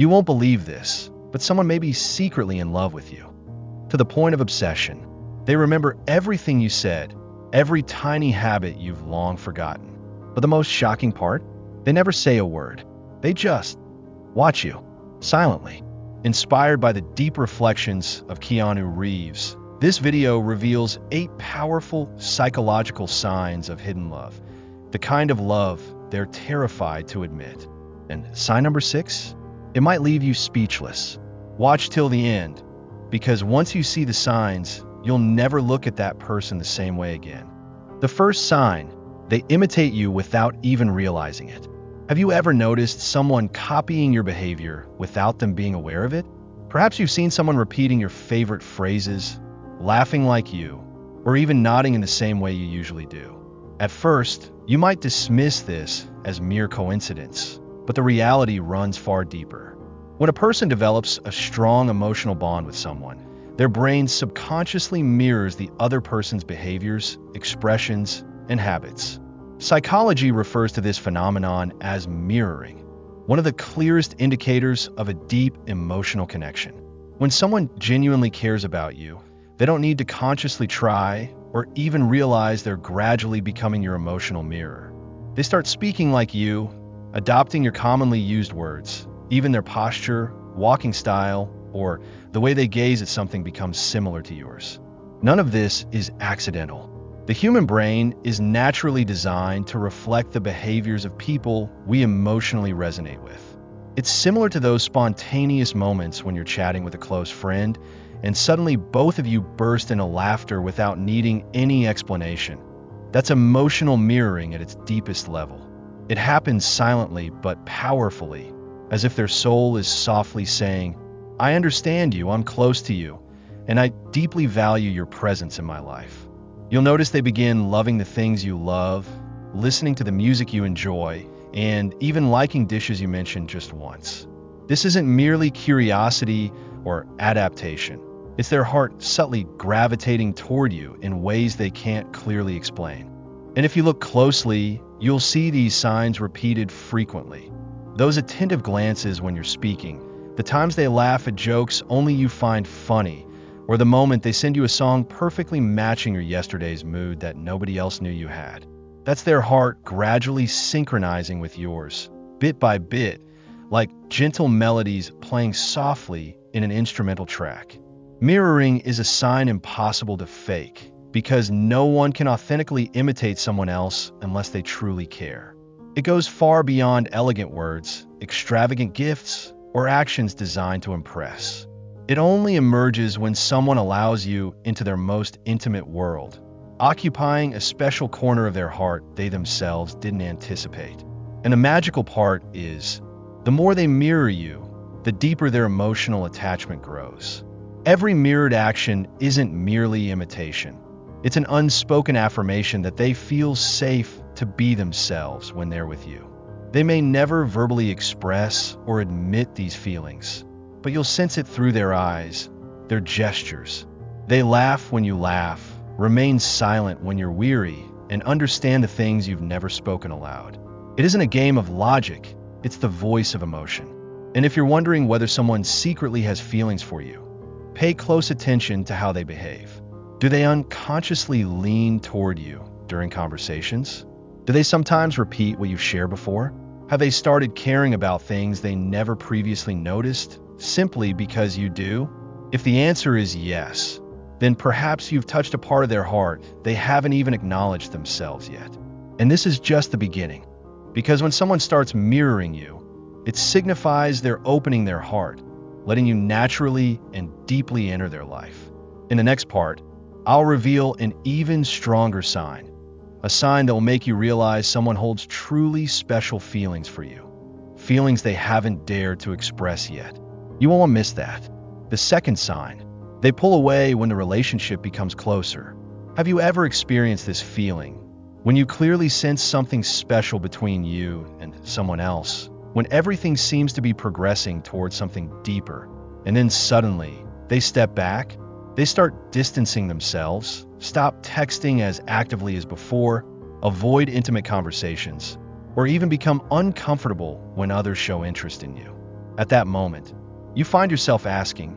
You won't believe this, but someone may be secretly in love with you, to the point of obsession. They remember everything you said, every tiny habit you've long forgotten. But the most shocking part? They never say a word. They just watch you, silently. Inspired by the deep reflections of Keanu Reeves, this video reveals 8 powerful psychological signs of hidden love, the kind of love they're terrified to admit. And sign number 6? It might leave you speechless. Watch till the end, because once you see the signs, you'll never look at that person the same way again. The first sign, they imitate you without even realizing it. Have you ever noticed someone copying your behavior without them being aware of it? Perhaps you've seen someone repeating your favorite phrases, laughing like you, or even nodding in the same way you usually do. At first, you might dismiss this as mere coincidence, but the reality runs far deeper. When a person develops a strong emotional bond with someone, their brain subconsciously mirrors the other person's behaviors, expressions, and habits. Psychology refers to this phenomenon as mirroring, one of the clearest indicators of a deep emotional connection. When someone genuinely cares about you, they don't need to consciously try or even realize they're gradually becoming your emotional mirror. They start speaking like you, adopting your commonly used words. Even their posture, walking style, or the way they gaze at something becomes similar to yours. None of this is accidental. The human brain is naturally designed to reflect the behaviors of people we emotionally resonate with. It's similar to those spontaneous moments when you're chatting with a close friend and suddenly both of you burst into laughter without needing any explanation. That's emotional mirroring at its deepest level. It happens silently but powerfully, as if their soul is softly saying, "I understand you, I'm close to you, and I deeply value your presence in my life." You'll notice they begin loving the things you love, listening to the music you enjoy, and even liking dishes you mentioned just once. This isn't merely curiosity or adaptation. It's their heart subtly gravitating toward you in ways they can't clearly explain. And if you look closely, you'll see these signs repeated frequently. Those attentive glances when you're speaking, the times they laugh at jokes only you find funny, or the moment they send you a song perfectly matching your yesterday's mood that nobody else knew you had. That's their heart gradually synchronizing with yours, bit by bit, like gentle melodies playing softly in an instrumental track. Mirroring is a sign impossible to fake, because no one can authentically imitate someone else unless they truly care. It goes far beyond elegant words, extravagant gifts, or actions designed to impress. It only emerges when someone allows you into their most intimate world, occupying a special corner of their heart they themselves didn't anticipate. And the magical part is, the more they mirror you, the deeper their emotional attachment grows. Every mirrored action isn't merely imitation. It's an unspoken affirmation that they feel safe to be themselves when they're with you. They may never verbally express or admit these feelings, but you'll sense it through their eyes, their gestures. They laugh when you laugh, remain silent when you're weary, and understand the things you've never spoken aloud. It isn't a game of logic, it's the voice of emotion. And if you're wondering whether someone secretly has feelings for you, pay close attention to how they behave. Do they unconsciously lean toward you during conversations? Do they sometimes repeat what you've shared before? Have they started caring about things they never previously noticed, simply because you do? If the answer is yes, then perhaps you've touched a part of their heart they haven't even acknowledged themselves yet. And this is just the beginning, because when someone starts mirroring you, it signifies they're opening their heart, letting you naturally and deeply enter their life. In the next part, I'll reveal an even stronger sign, a sign that will make you realize someone holds truly special feelings for you, feelings they haven't dared to express yet. You won't miss that. The second sign, they pull away when the relationship becomes closer. Have you ever experienced this feeling, when you clearly sense something special between you and someone else, when everything seems to be progressing towards something deeper, and then suddenly they step back? They start distancing themselves, stop texting as actively as before, avoid intimate conversations, or even become uncomfortable when others show interest in you. At that moment, you find yourself asking,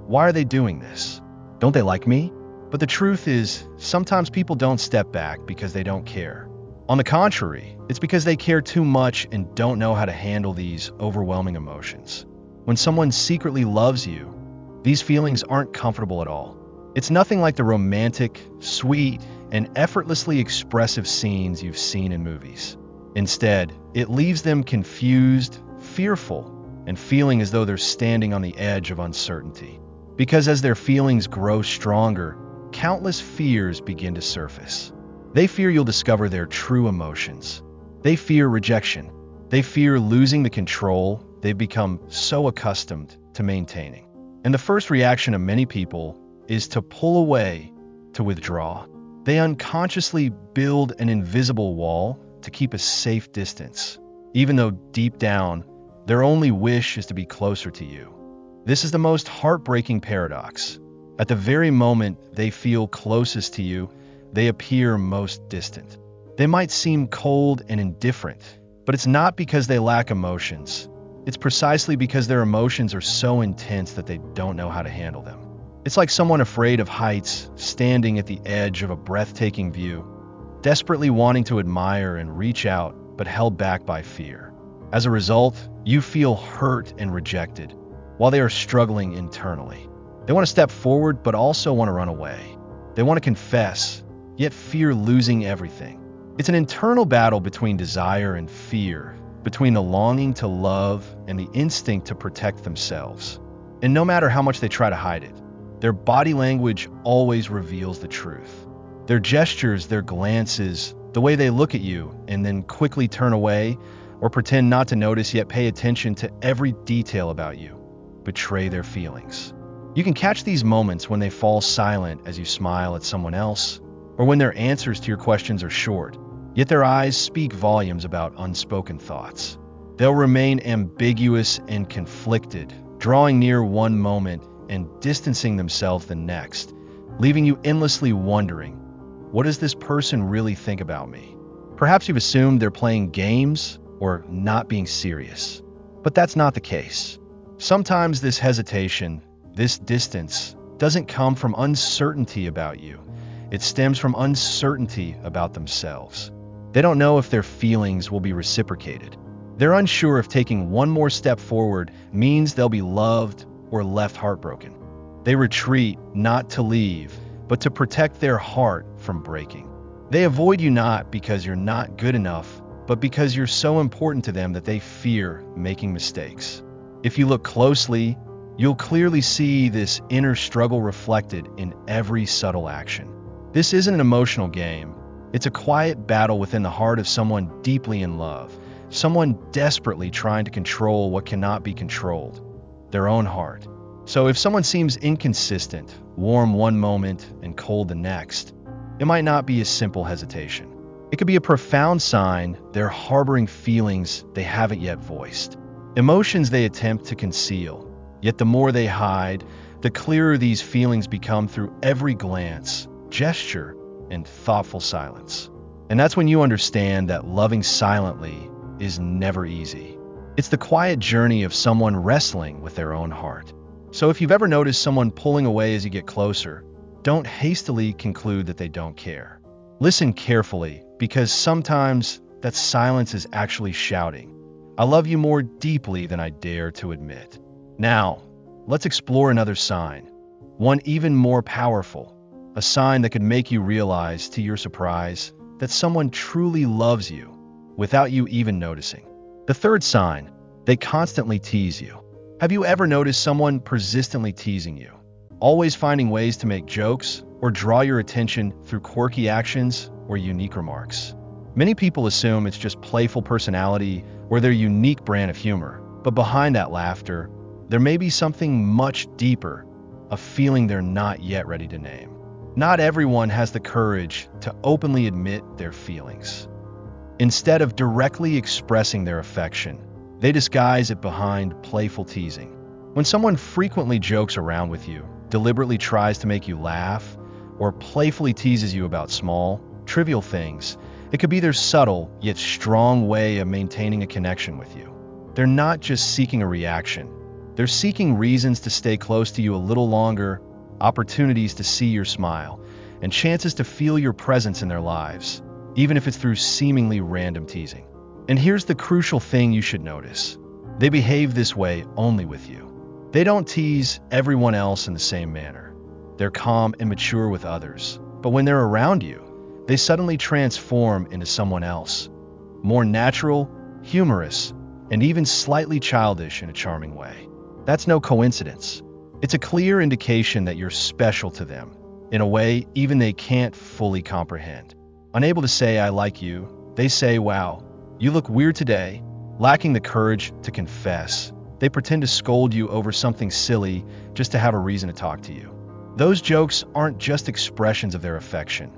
why are they doing this? Don't they like me? But the truth is, sometimes people don't step back because they don't care. On the contrary, it's because they care too much and don't know how to handle these overwhelming emotions. When someone secretly loves you, these feelings aren't comfortable at all. It's nothing like the romantic, sweet, and effortlessly expressive scenes you've seen in movies. Instead, it leaves them confused, fearful, and feeling as though they're standing on the edge of uncertainty. Because as their feelings grow stronger, countless fears begin to surface. They fear you'll discover their true emotions. They fear rejection. They fear losing the control they've become so accustomed to maintaining. And the first reaction of many people is to pull away, to withdraw. They unconsciously build an invisible wall to keep a safe distance, even though deep down, their only wish is to be closer to you. This is the most heartbreaking paradox. At the very moment they feel closest to you, they appear most distant. They might seem cold and indifferent, but it's not because they lack emotions. It's precisely because their emotions are so intense that they don't know how to handle them. It's like someone afraid of heights, standing at the edge of a breathtaking view, desperately wanting to admire and reach out, but held back by fear. As a result, you feel hurt and rejected, while they are struggling internally. They want to step forward, but also want to run away. They want to confess, yet fear losing everything. It's an internal battle between desire and fear, between the longing to love and the instinct to protect themselves. And no matter how much they try to hide it, their body language always reveals the truth. Their gestures, their glances, the way they look at you and then quickly turn away or pretend not to notice yet pay attention to every detail about you, betray their feelings. You can catch these moments when they fall silent as you smile at someone else, or when their answers to your questions are short, yet their eyes speak volumes about unspoken thoughts. They'll remain ambiguous and conflicted, drawing near one moment and distancing themselves the next, leaving you endlessly wondering, what does this person really think about me? Perhaps you've assumed they're playing games or not being serious, but that's not the case. Sometimes this hesitation, this distance, doesn't come from uncertainty about you. It stems from uncertainty about themselves. They don't know if their feelings will be reciprocated. They're unsure if taking one more step forward means they'll be loved or left heartbroken. They retreat not to leave, but to protect their heart from breaking. They avoid you not because you're not good enough, but because you're so important to them that they fear making mistakes. If you look closely, you'll clearly see this inner struggle reflected in every subtle action. This isn't an emotional game. It's a quiet battle within the heart of someone deeply in love, someone desperately trying to control what cannot be controlled, their own heart. So if someone seems inconsistent, warm one moment and cold the next, it might not be a simple hesitation. It could be a profound sign they're harboring feelings they haven't yet voiced, emotions they attempt to conceal. Yet the more they hide, the clearer these feelings become through every glance, gesture, and thoughtful silence. And that's when you understand that loving silently is never easy. It's the quiet journey of someone wrestling with their own heart. So if you've ever noticed someone pulling away as you get closer, don't hastily conclude that they don't care. Listen carefully, because sometimes that silence is actually shouting, "I love you more deeply than I dare to admit." Now, let's explore another sign, one even more powerful, a sign that could make you realize, to your surprise, that someone truly loves you without you even noticing. The third sign, they constantly tease you. Have you ever noticed someone persistently teasing you, always finding ways to make jokes or draw your attention through quirky actions or unique remarks? Many people assume it's just playful personality or their unique brand of humor, but behind that laughter, there may be something much deeper, a feeling they're not yet ready to name. Not everyone has the courage to openly admit their feelings. Instead of directly expressing their affection, they disguise it behind playful teasing. When someone frequently jokes around with you, deliberately tries to make you laugh, or playfully teases you about small, trivial things, it could be their subtle yet strong way of maintaining a connection with you. They're not just seeking a reaction. They're seeking reasons to stay close to you a little longer, opportunities to see your smile, and chances to feel your presence in their lives, even if it's through seemingly random teasing. And here's the crucial thing you should notice. They behave this way only with you. They don't tease everyone else in the same manner. They're calm and mature with others, but when they're around you, they suddenly transform into someone else, more natural, humorous, and even slightly childish in a charming way. That's no coincidence. It's a clear indication that you're special to them, in a way even they can't fully comprehend. Unable to say, "I like you," they say, "Wow, you look weird today." Lacking the courage to confess, they pretend to scold you over something silly just to have a reason to talk to you. Those jokes aren't just expressions of their affection.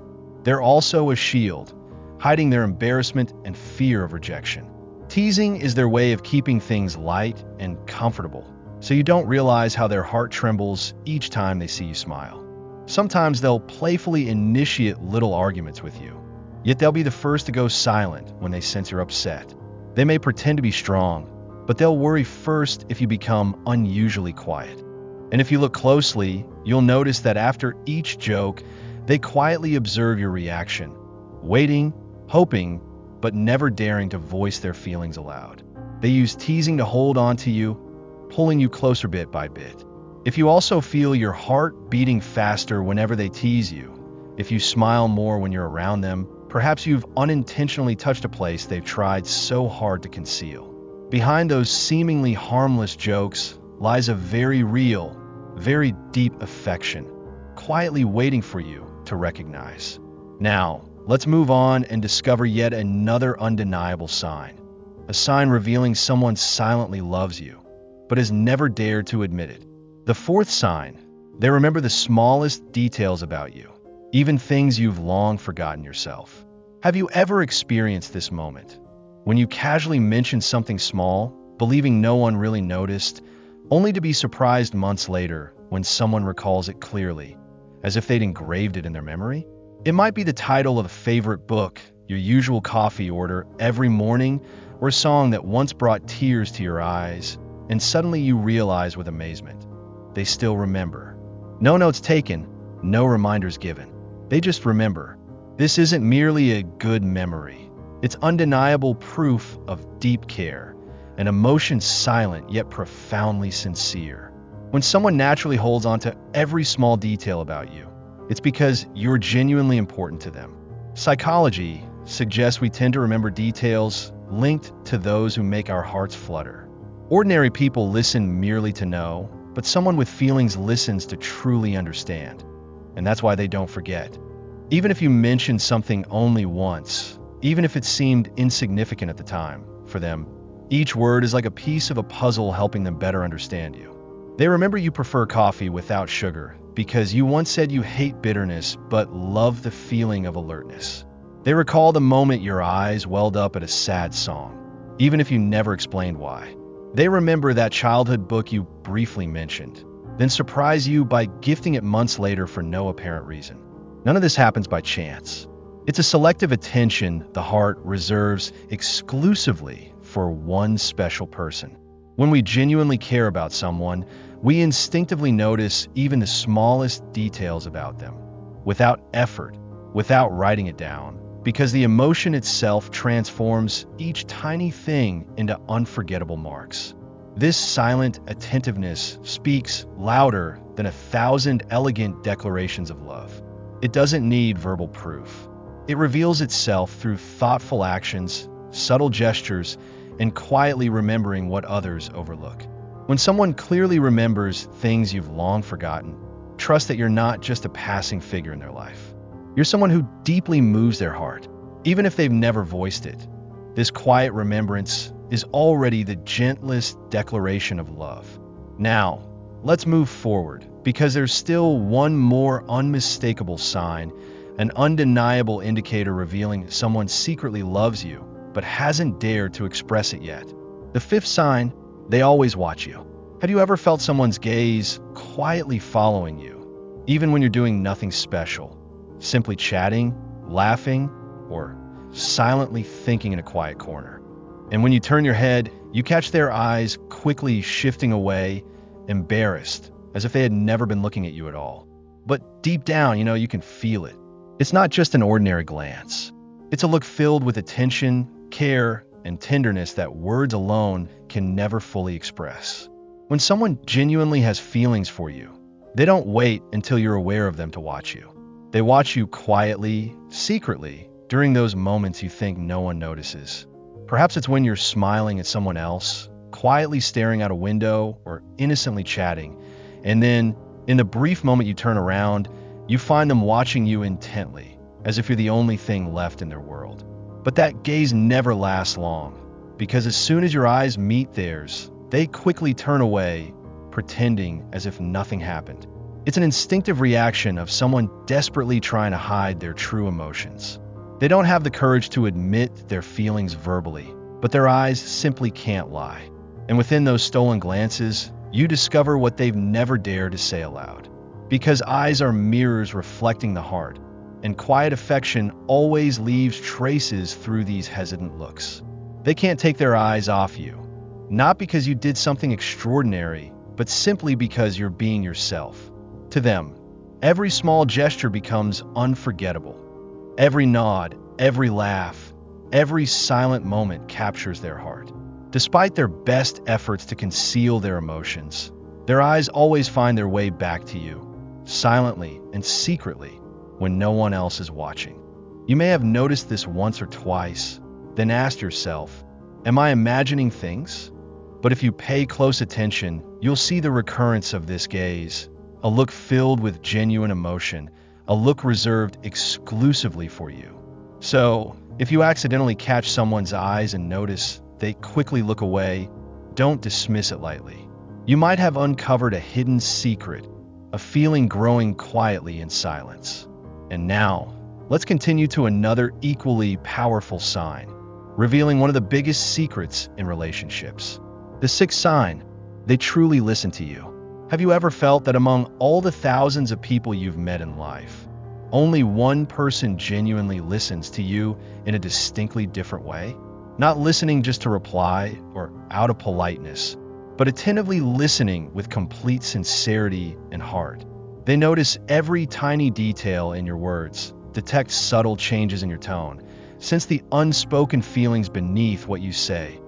They're also a shield, hiding their embarrassment and fear of rejection. Teasing is their way of keeping things light and comfortable, so you don't realize how their heart trembles each time they see you smile. Sometimes they'll playfully initiate little arguments with you, yet they'll be the first to go silent when they sense you're upset. They may pretend to be strong, but they'll worry first if you become unusually quiet. And if you look closely, you'll notice that after each joke, they quietly observe your reaction, waiting, hoping, but never daring to voice their feelings aloud. They use teasing to hold on to you, pulling you closer bit by bit. If you also feel your heart beating faster whenever they tease you, if you smile more when you're around them, perhaps you've unintentionally touched a place they've tried so hard to conceal. Behind those seemingly harmless jokes lies a very real, very deep affection, quietly waiting for you to recognize. Now, let's move on and discover yet another undeniable sign. A sign revealing someone silently loves you, but has never dared to admit it. The fourth sign, they remember the smallest details about you, even things you've long forgotten yourself. Have you ever experienced this moment? When you casually mention something small, believing no one really noticed, only to be surprised months later when someone recalls it clearly, as if they'd engraved it in their memory? It might be the title of a favorite book, your usual coffee order every morning, or a song that once brought tears to your eyes, and suddenly you realize with amazement, they still remember. No notes taken, no reminders given. They just remember. This isn't merely a good memory. It's undeniable proof of deep care, an emotion silent yet profoundly sincere. When someone naturally holds on to every small detail about you, it's because you're genuinely important to them. Psychology suggests we tend to remember details linked to those who make our hearts flutter. Ordinary people listen merely to know, but someone with feelings listens to truly understand. And that's why they don't forget. Even if you mention something only once, even if it seemed insignificant at the time, for them, each word is like a piece of a puzzle helping them better understand you. They remember you prefer coffee without sugar because you once said you hate bitterness but love the feeling of alertness. They recall the moment your eyes welled up at a sad song, even if you never explained why. They remember that childhood book you briefly mentioned, then surprise you by gifting it months later for no apparent reason. None of this happens by chance. It's a selective attention the heart reserves exclusively for one special person. When we genuinely care about someone, we instinctively notice even the smallest details about them, without effort, without writing it down, because the emotion itself transforms each tiny thing into unforgettable marks. This silent attentiveness speaks louder than 1,000 elegant declarations of love. It doesn't need verbal proof. It reveals itself through thoughtful actions, subtle gestures, and quietly remembering what others overlook. When someone clearly remembers things you've long forgotten, trust that you're not just a passing figure in their life. You're someone who deeply moves their heart, even if they've never voiced it. This quiet remembrance is already the gentlest declaration of love. Now, let's move forward, because there's still one more unmistakable sign, an undeniable indicator revealing someone secretly loves you, but hasn't dared to express it yet. The fifth sign, they always watch you. Have you ever felt someone's gaze quietly following you, even when you're doing nothing special, simply chatting, laughing, or silently thinking in a quiet corner? And when you turn your head, you catch their eyes quickly shifting away, embarrassed, as if they had never been looking at you at all. But deep down, you can feel it. It's not just an ordinary glance. It's a look filled with attention, care, and tenderness that words alone can never fully express. When someone genuinely has feelings for you, they don't wait until you're aware of them to watch you. They watch you quietly, secretly, during those moments you think no one notices. Perhaps it's when you're smiling at someone else, quietly staring out a window, or innocently chatting, and then, in the brief moment you turn around, you find them watching you intently, as if you're the only thing left in their world. But that gaze never lasts long, because as soon as your eyes meet theirs, they quickly turn away, pretending as if nothing happened. It's an instinctive reaction of someone desperately trying to hide their true emotions. They don't have the courage to admit their feelings verbally, but their eyes simply can't lie. And within those stolen glances, you discover what they've never dared to say aloud. Because eyes are mirrors reflecting the heart, and quiet affection always leaves traces through these hesitant looks. They can't take their eyes off you, not because you did something extraordinary, but simply because you're being yourself. To them, every small gesture becomes unforgettable. Every nod, every laugh, every silent moment captures their heart. Despite their best efforts to conceal their emotions, their eyes always find their way back to you, silently and secretly, when no one else is watching. You may have noticed this once or twice, then asked yourself, am I imagining things? But if you pay close attention, you'll see the recurrence of this gaze, a look filled with genuine emotion, a look reserved exclusively for you. So, if you accidentally catch someone's eyes and notice they quickly look away, don't dismiss it lightly. You might have uncovered a hidden secret, a feeling growing quietly in silence. And now, let's continue to another equally powerful sign, revealing one of the biggest secrets in relationships. The sixth sign, they truly listen to you. Have you ever felt that among all the thousands of people you've met in life, only one person genuinely listens to you in a distinctly different way? Not listening just to reply or out of politeness, but attentively listening with complete sincerity and heart. They notice every tiny detail in your words, detect subtle changes in your tone, sense the unspoken feelings beneath what you say,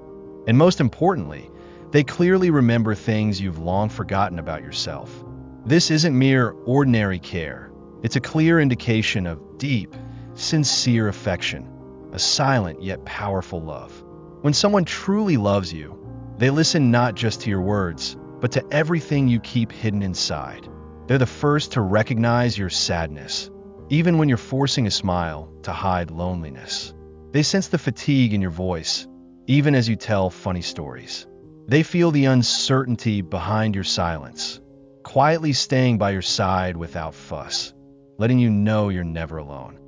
and most importantly, they clearly remember things you've long forgotten about yourself. This isn't mere ordinary care. It's a clear indication of deep, sincere affection, a silent yet powerful love. When someone truly loves you, they listen not just to your words, but to everything you keep hidden inside. They're the first to recognize your sadness, even when you're forcing a smile to hide loneliness. They sense the fatigue in your voice, even as you tell funny stories. They feel the uncertainty behind your silence, quietly staying by your side without fuss, letting you know you're never alone.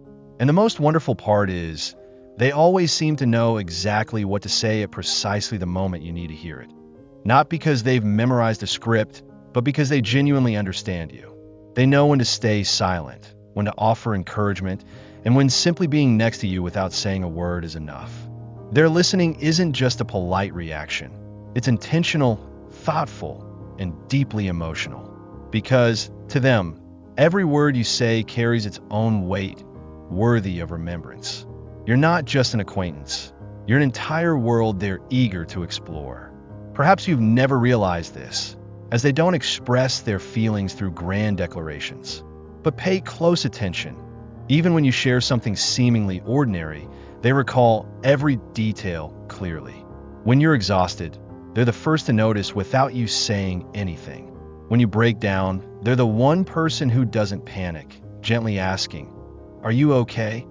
And the most wonderful part is, they always seem to know exactly what to say at precisely the moment you need to hear it. Not because they've memorized a script, but because they genuinely understand you. They know when to stay silent, when to offer encouragement, and when simply being next to you without saying a word is enough. Their listening isn't just a polite reaction. It's intentional, thoughtful, and deeply emotional. Because, to them, every word you say carries its own weight, worthy of remembrance. You're not just an acquaintance. You're an entire world they're eager to explore. Perhaps you've never realized this, as they don't express their feelings through grand declarations. But pay close attention. Even when you share something seemingly ordinary, they recall every detail clearly. When you're exhausted, they're the first to notice without you saying anything. When you break down, they're the one person who doesn't panic, gently asking, "Are you okay?"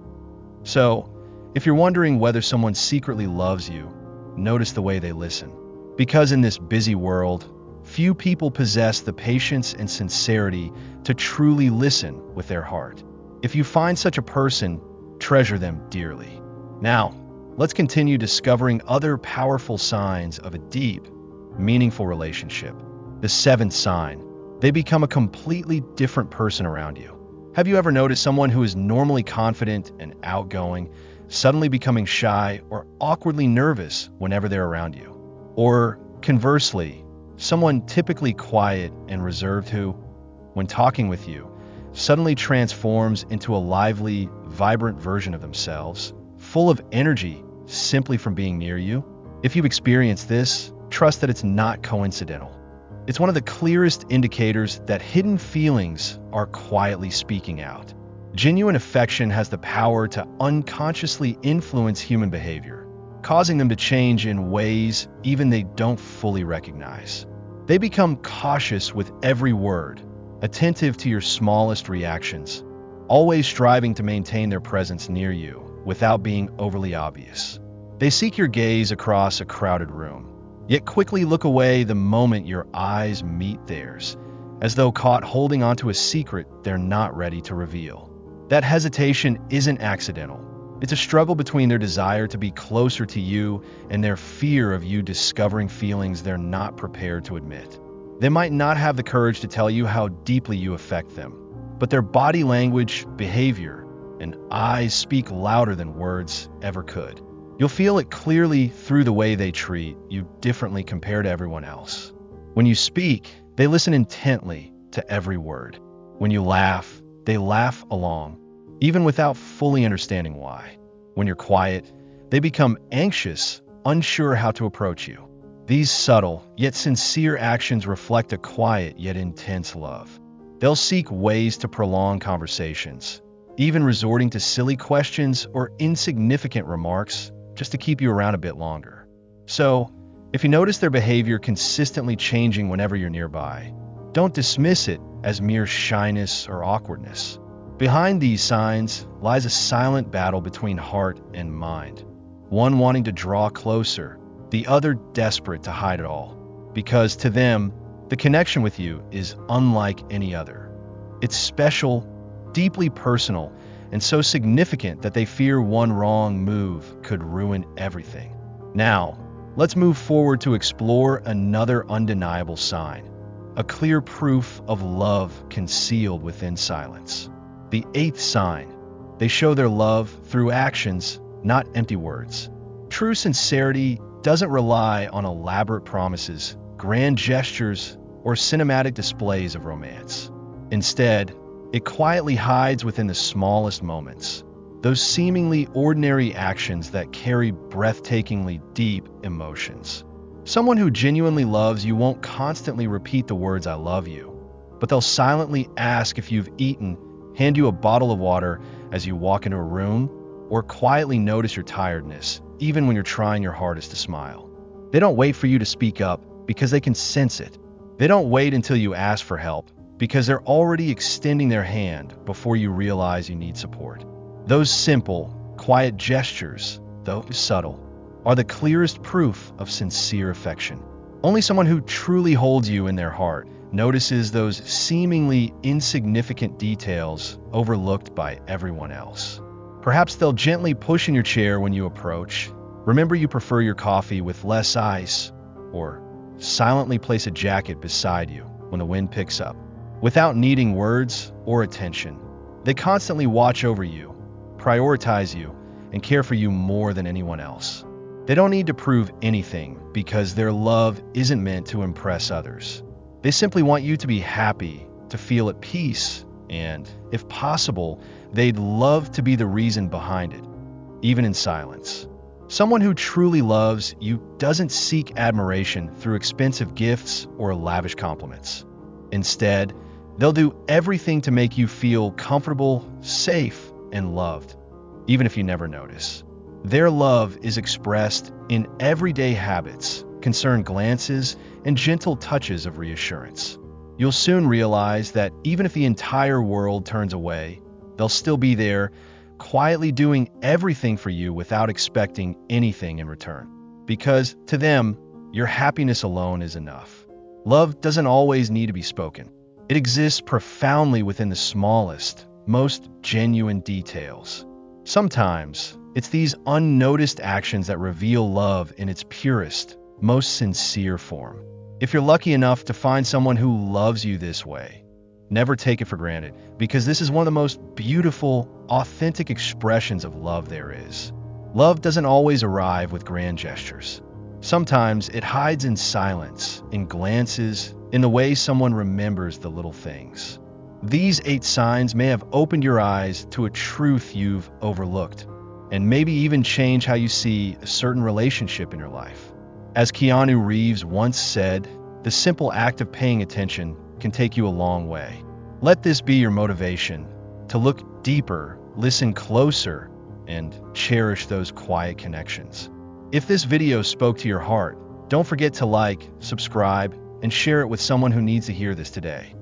So, if you're wondering whether someone secretly loves you, notice the way they listen. Because in this busy world, few people possess the patience and sincerity to truly listen with their heart. If you find such a person, treasure them dearly. Now, let's continue discovering other powerful signs of a deep, meaningful relationship. The seventh sign, they become a completely different person around you. Have you ever noticed someone who is normally confident and outgoing suddenly becoming shy or awkwardly nervous whenever they're around you. Or conversely, someone typically quiet and reserved who, when talking with you, suddenly transforms into a lively, vibrant version of themselves, full of energy simply from being near you. If you've experienced this, trust that it's not coincidental. It's one of the clearest indicators that hidden feelings are quietly speaking out. Genuine affection has the power to unconsciously influence human behavior, causing them to change in ways even they don't fully recognize. They become cautious with every word, attentive to your smallest reactions, always striving to maintain their presence near you without being overly obvious. They seek your gaze across a crowded room, yet quickly look away the moment your eyes meet theirs, as though caught holding onto a secret they're not ready to reveal. That hesitation isn't accidental. It's a struggle between their desire to be closer to you and their fear of you discovering feelings they're not prepared to admit. They might not have the courage to tell you how deeply you affect them, but their body language, behavior, and eyes speak louder than words ever could. You'll feel it clearly through the way they treat you differently compared to everyone else. When you speak, they listen intently to every word. When you laugh, they laugh along, even without fully understanding why. When you're quiet, they become anxious, unsure how to approach you. These subtle, yet sincere actions reflect a quiet yet intense love. They'll seek ways to prolong conversations, even resorting to silly questions or insignificant remarks just to keep you around a bit longer. So, if you notice their behavior consistently changing whenever you're nearby, don't dismiss it as mere shyness or awkwardness. Behind these signs lies a silent battle between heart and mind, one wanting to draw closer, the other desperate to hide it all, because to them, the connection with you is unlike any other. It's special, deeply personal, and so significant that they fear one wrong move could ruin everything. Now, let's move forward to explore another undeniable sign, a clear proof of love concealed within silence. The 8th sign. They show their love through actions, not empty words. True sincerity doesn't rely on elaborate promises, grand gestures, or cinematic displays of romance. Instead, it quietly hides within the smallest moments, those seemingly ordinary actions that carry breathtakingly deep emotions. Someone who genuinely loves you won't constantly repeat the words "I love you," but they'll silently ask if you've eaten, hand you a bottle of water as you walk into a room, or quietly notice your tiredness, even when you're trying your hardest to smile. They don't wait for you to speak up because they can sense it. They don't wait until you ask for help because they're already extending their hand before you realize you need support. Those simple, quiet gestures, though subtle, are the clearest proof of sincere affection. Only someone who truly holds you in their heart notices those seemingly insignificant details overlooked by everyone else. Perhaps they'll gently push in your chair when you approach, remember you prefer your coffee with less ice, or silently place a jacket beside you when the wind picks up. Without needing words or attention, they constantly watch over you, prioritize you, and care for you more than anyone else. They don't need to prove anything because their love isn't meant to impress others. They simply want you to be happy, to feel at peace, and, if possible, they'd love to be the reason behind it, even in silence. Someone who truly loves you doesn't seek admiration through expensive gifts or lavish compliments. Instead, they'll do everything to make you feel comfortable, safe, and loved, even if you never notice. Their love is expressed in everyday habits, concerned glances, and gentle touches of reassurance. You'll soon realize that even if the entire world turns away, they'll still be there, quietly doing everything for you without expecting anything in return. Because to them, your happiness alone is enough. Love doesn't always need to be spoken. It exists profoundly within the smallest, most genuine details. Sometimes, it's these unnoticed actions that reveal love in its purest, most sincere form. If you're lucky enough to find someone who loves you this way, never take it for granted, because this is one of the most beautiful, authentic expressions of love there is. Love doesn't always arrive with grand gestures. Sometimes it hides in silence, in glances, in the way someone remembers the little things. These 8 signs may have opened your eyes to a truth you've overlooked, and maybe even change how you see a certain relationship in your life. As Keanu Reeves once said, the simple act of paying attention can take you a long way. Let this be your motivation to look deeper, listen closer, and cherish those quiet connections. If this video spoke to your heart, don't forget to like, subscribe, and share it with someone who needs to hear this today.